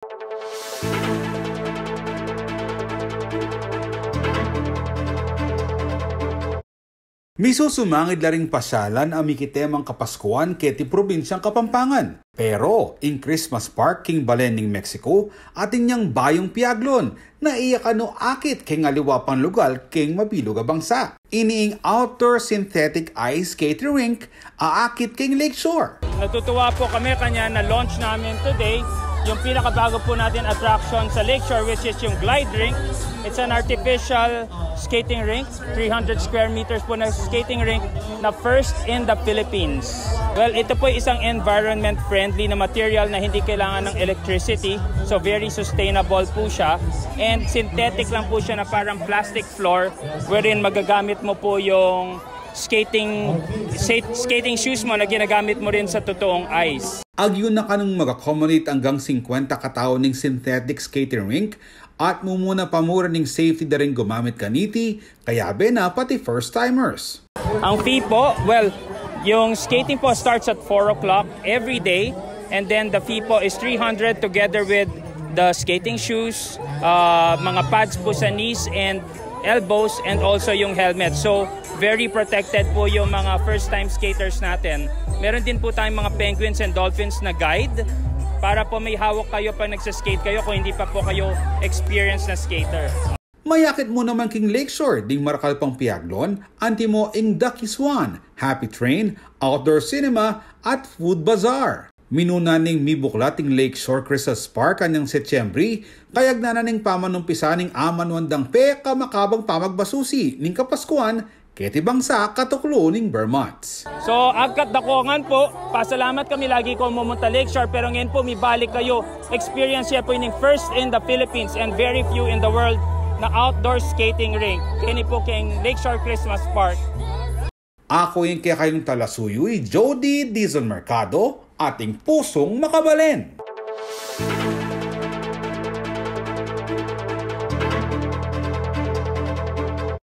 Misusumangid la ring pasyalan ang mikitemang Kapaskuhan keti probinsyang Kapampangan. Pero, in Christmas Park king Balening, Mexico, ating niyang bayong piaglon na iyakano akit king aliwapang lugar king mabilog a bangsa. Iniing outdoor synthetic ice skating rink aakit king Lakeshore. Natutuwa po kami kanya na launch namin today yung pinakabago po natin attraction sa Lakeshore, which is yung glide rink. It's an artificial skating rink, 300 square meters po na skating rink na first in the Philippines. Well, ito po isang environment-friendly na material na hindi kailangan ng electricity. So very sustainable po siya. And synthetic lang po siya na parang plastic floor wherein magagamit mo po yung skating shoes mo na ginagamit mo rin sa totoong ice. Agyo na kanong mag-accommodate hanggang 50 katao ng synthetic skating rink at mumuna pamura ng safety na rin gumamit kaniti, kaya na pati first-timers. Ang fee po, well, yung skating po starts at 4 o'clock every day, and then the fee po is 300 together with the skating shoes, mga pads po sa knees and elbows, and also yung helmet. So, very protected po yung mga first-time skaters natin. Meron din po tayong mga penguins and dolphins na guide para po may hawak kayo pag nagsaskate kayo kung hindi pa po kayo experienced na skater. Mayakit mo naman king Lakeshore, ding marakal pang piaglon, anti mo ing Ducky Swan, Happy Train, Outdoor Cinema, at Food Bazaar. Minuna ning mibuklat ing Lakeshore Christmas Park kanyang Setyembre, kayag na ning pamanumpisa ning amanwandang peka makabang pamagbasusi ning Kapaskuhan, keti bangsa katuklo ning Vermont. So agkat dakongan po, pasalamat kami lagi ko mumunta Lakeshore, pero ngayon po mibalik kayo. Experience siya po yung first in the Philippines and very few in the world na outdoor skating rink. Kini po king Lakeshore Christmas Park. Ako yung kaya kayong talasuyuy, Jody Dizon Mercado, ating pusong makabalen.